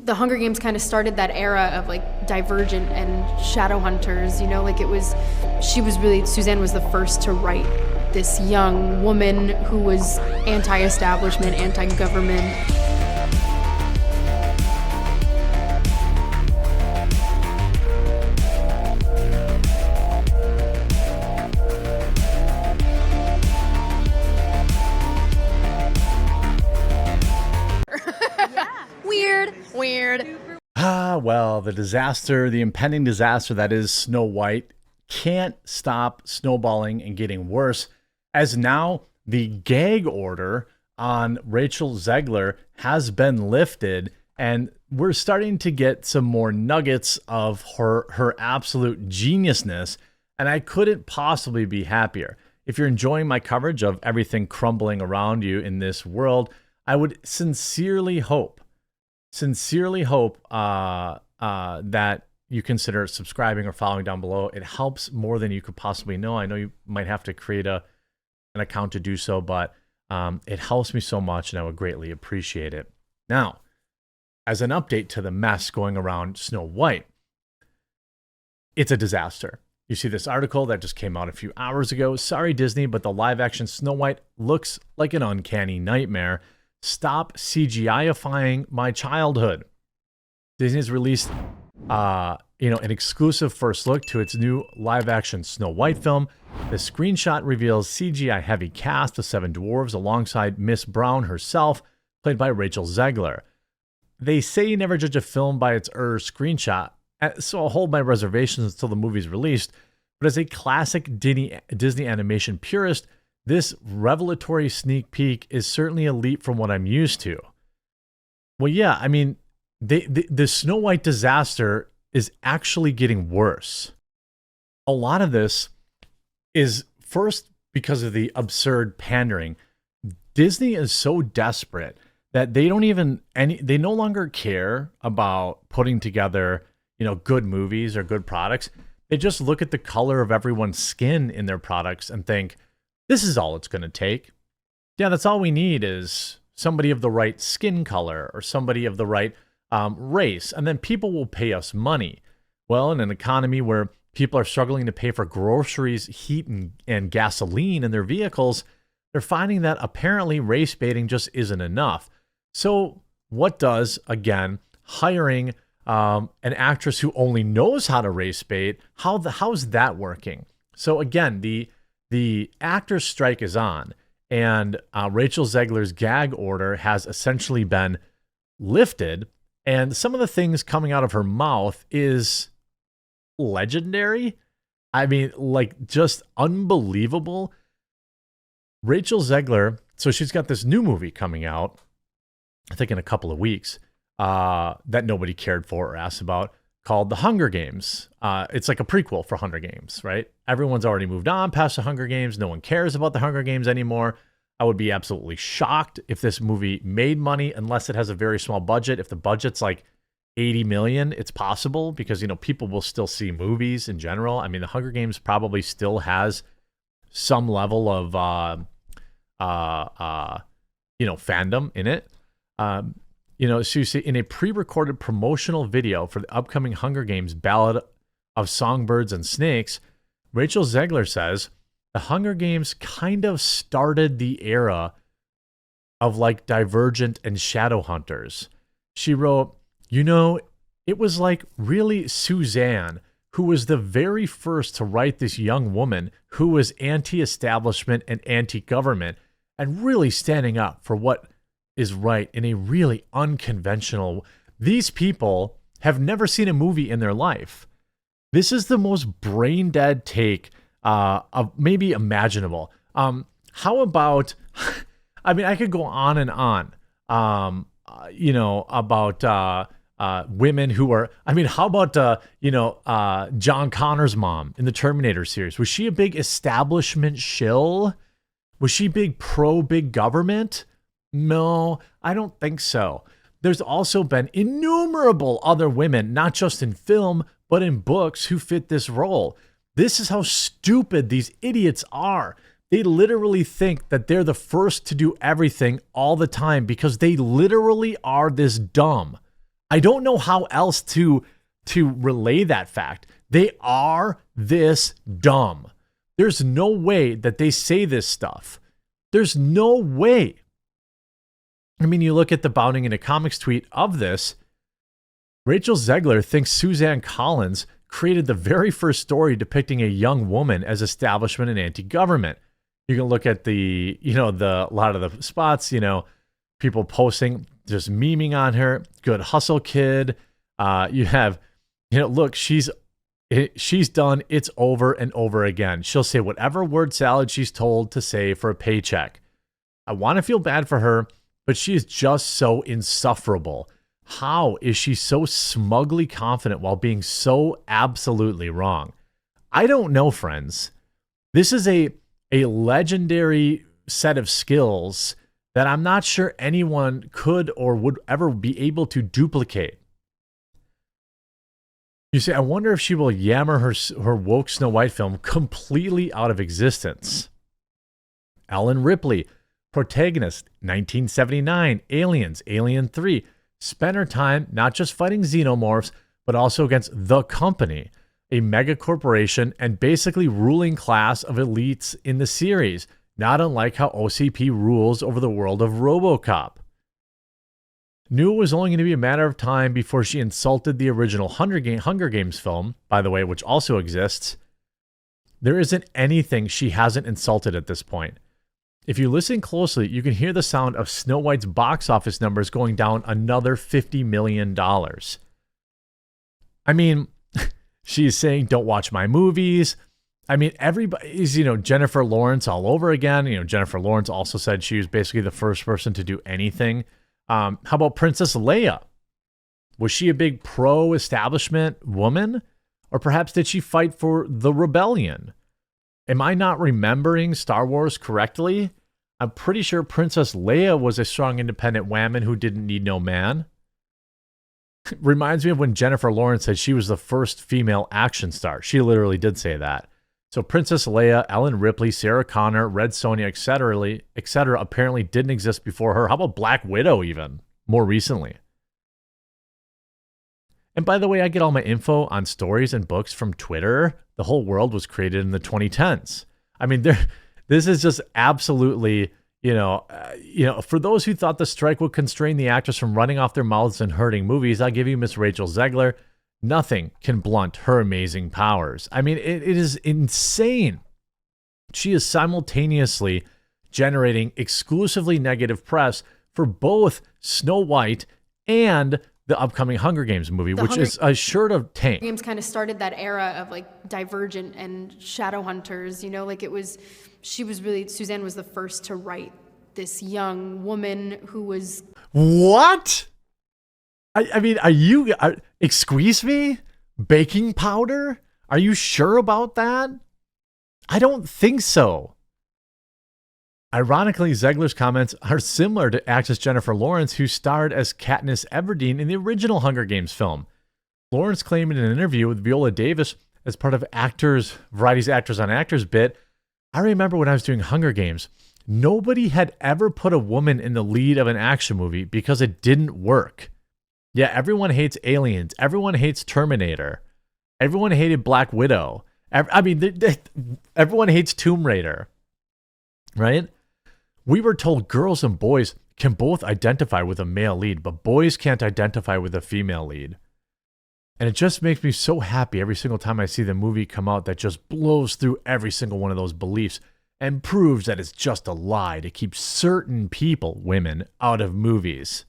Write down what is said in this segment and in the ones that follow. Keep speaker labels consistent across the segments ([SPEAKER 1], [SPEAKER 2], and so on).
[SPEAKER 1] the Hunger Games kind of started that era of like Divergent and Shadowhunters, you know, like Suzanne was the first to write this young woman who was anti-establishment, anti-government. Weird.
[SPEAKER 2] Well, the impending disaster that is Snow White can't stop snowballing and getting worse, as now the gag order on Rachel Zegler has been lifted, and we're starting to get some more nuggets of her absolute geniusness, and I couldn't possibly be happier. If you're enjoying my coverage of everything crumbling around you in this world, I would sincerely hope that you consider subscribing or following down below. It helps more than you could possibly know. I know you might have to create an account to do so, but it helps me so much, and I would greatly appreciate it. Now, as an update to the mess going around Snow White, it's a disaster. You see this article that just came out a few hours ago. Sorry, Disney, but the live-action Snow White looks like an uncanny nightmare. Stop CGI-ifying my childhood. Disney's released, an exclusive first look to its new live-action Snow White film. The screenshot reveals CGI-heavy cast of 7 dwarves alongside Miss Brown herself, played by Rachel Zegler. They say you never judge a film by its screenshot, so I'll hold my reservations until the movie's released. But as a classic Disney animation purist, this revelatory sneak peek is certainly a leap from what I'm used to. Well, yeah, I mean, the Snow White disaster is actually getting worse. A lot of this is first because of the absurd pandering. Disney is so desperate that they no longer care about putting together, good movies or good products. They just look at the color of everyone's skin in their products and think, this is all it's going to take. Yeah, that's all we need is somebody of the right skin color or somebody of the right race, and then people will pay us money. Well, in an economy where people are struggling to pay for groceries, heat, and gasoline in their vehicles, they're finding that apparently race baiting just isn't enough. So what does, again, hiring an actress who only knows how to race bait, how's that working? So again, the actors' strike is on, and Rachel Zegler's gag order has essentially been lifted, and some of the things coming out of her mouth is legendary. I mean, like, just unbelievable. Rachel Zegler, so she's got this new movie coming out, I think in a couple of weeks, that nobody cared for or asked about, called The Hunger Games. It's like a prequel for Hunger Games, right? Everyone's already moved on past the Hunger Games. No one cares about the Hunger Games anymore. I would be absolutely shocked if this movie made money, unless it has a very small budget. If the budget's like 80 million, it's possible, because, people will still see movies in general. I mean, the Hunger Games probably still has some level of, fandom in it. So you see in a pre-recorded promotional video for the upcoming Hunger Games Ballad of Songbirds and Snakes, Rachel Zegler says, the Hunger Games kind of started the era of like Divergent and Shadowhunters. She wrote, it was like really Suzanne, who was the very first to write this young woman who was anti-establishment and anti-government and really standing up for what is right in a really unconventional. These people have never seen a movie in their life. This is the most brain dead take of maybe imaginable. How about, I mean, I could go on and on, about women who are, I mean, how about, John Connor's mom in the Terminator series? Was she a big establishment shill? Was she big government? No, I don't think so. There's also been innumerable other women, not just in film, but in books, who fit this role. This is how stupid these idiots are. They literally think that they're the first to do everything all the time because they literally are this dumb. I don't know how else to relay that fact. They are this dumb. There's no way that they say this stuff. There's no way. I mean, you look at the Bounding into Comics tweet of this. Rachel Zegler thinks Suzanne Collins created the very first story depicting a young woman as establishment and anti-government. You can look at a lot of the spots, people posting, just memeing on her, good hustle kid. You have, look, she's done, it's over and over again. She'll say whatever word salad she's told to say for a paycheck. I want to feel bad for her, but she is just so insufferable. How is she so smugly confident while being so absolutely wrong? I don't know, friends. This is a legendary set of skills that I'm not sure anyone could or would ever be able to duplicate. You say, I wonder if she will yammer her woke Snow White film completely out of existence. Ellen Ripley, protagonist, 1979, Aliens, Alien 3, spent her time not just fighting xenomorphs, but also against The Company, a mega corporation and basically ruling class of elites in the series, not unlike how OCP rules over the world of RoboCop. Knew it was only going to be a matter of time before she insulted the original Hunger Games film, by the way, which also exists. There isn't anything she hasn't insulted at this point. If you listen closely, you can hear the sound of Snow White's box office numbers going down another $50 million. I mean, she's saying, don't watch my movies. I mean, everybody's, Jennifer Lawrence all over again. Jennifer Lawrence also said she was basically the first person to do anything. How about Princess Leia? Was she a big pro-establishment woman? Or perhaps did she fight for the rebellion? Am I not remembering Star Wars correctly? I'm pretty sure Princess Leia was a strong independent woman who didn't need no man. Reminds me of when Jennifer Lawrence said she was the first female action star. She literally did say that. So Princess Leia, Ellen Ripley, Sarah Connor, Red Sonja, etc. apparently didn't exist before her. How about Black Widow even, more recently? And by the way, I get all my info on stories and books from Twitter. The whole world was created in the 2010s. I mean, this is just absolutely, for those who thought the strike would constrain the actors from running off their mouths and hurting movies, I'll give you Miss Rachel Zegler. Nothing can blunt her amazing powers. I mean, it is insane. She is simultaneously generating exclusively negative press for both Snow White and the upcoming Hunger Games movie, which is a sure to tank.
[SPEAKER 1] Games kind of started that era of like Divergent and Shadowhunters, Suzanne was the first to write this young woman who was...
[SPEAKER 2] What? I mean, excuse me? Baking powder? Are you sure about that? I don't think so. Ironically, Zegler's comments are similar to actress Jennifer Lawrence, who starred as Katniss Everdeen in the original Hunger Games film. Lawrence claimed in an interview with Viola Davis as part of Variety's Actors on Actors bit, I remember when I was doing Hunger Games, nobody had ever put a woman in the lead of an action movie because it didn't work. Yeah, everyone hates Aliens. Everyone hates Terminator. Everyone hated Black Widow. Everyone hates Tomb Raider. Right? We were told girls and boys can both identify with a male lead, but boys can't identify with a female lead. And it just makes me so happy every single time I see the movie come out that just blows through every single one of those beliefs and proves that it's just a lie to keep certain people, women, out of movies.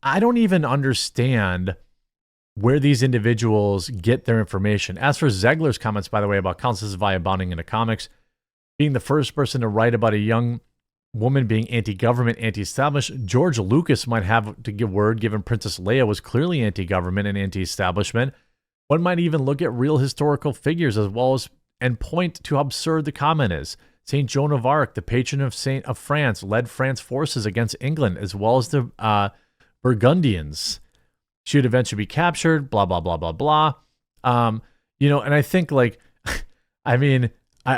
[SPEAKER 2] I don't even understand where these individuals get their information. As for Zegler's comments, by the way, about Countess via Bounding into Comics, being the first person to write about a young woman being anti-government, anti-establishment, George Lucas might have to give word, given Princess Leia was clearly anti-government and anti-establishment. One might even look at real historical figures as well as and point to how absurd the comment is. Saint Joan of Arc, the patron of France, led France forces against England as well as the Burgundians. She would eventually be captured, blah, blah, blah, blah, blah. And I think, are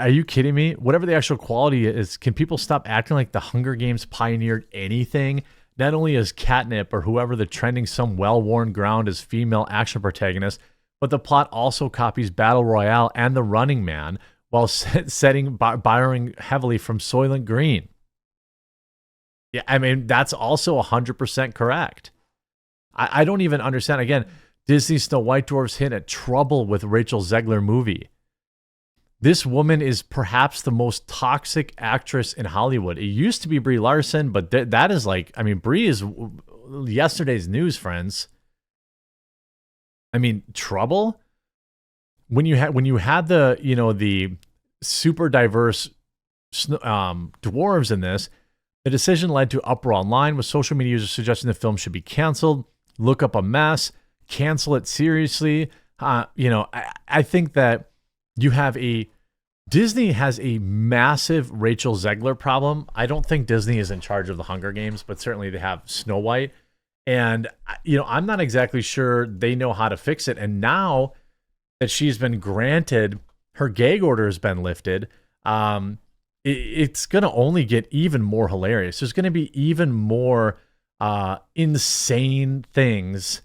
[SPEAKER 2] you kidding me? Whatever the actual quality is, can people stop acting like the Hunger Games pioneered anything? not only is Catnip or whoever the trending some well-worn ground as female action protagonist, but the plot also copies Battle Royale and The Running Man while borrowing heavily from Soylent Green. Yeah, I mean, that's also 100% correct. I don't even understand. Again, Disney's Snow White Dwarfs hint at trouble with Rachel Zegler movie. This woman is perhaps the most toxic actress in Hollywood. It used to be Brie Larson, but that is like, I mean, Brie is yesterday's news, friends. I mean, trouble? When you had the, you know, the super diverse dwarves in this, the decision led to uproar online with social media users suggesting the film should be canceled, look up a mess, cancel it seriously. You know, I think that Disney has a massive Rachel Zegler problem. I don't think Disney is in charge of the Hunger Games, but certainly they have Snow White. And, you know, I'm not exactly sure they know how to fix it. And now that she's been granted, her gag order has been lifted, it's going to only get even more hilarious. There's going to be even more insane things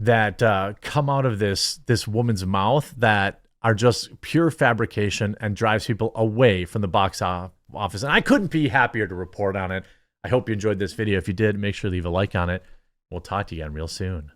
[SPEAKER 2] that come out of this woman's mouth that are just pure fabrication and drives people away from the box office. And I couldn't be happier to report on it. I hope you enjoyed this video. If you did, make sure to leave a like on it. We'll talk to you again real soon.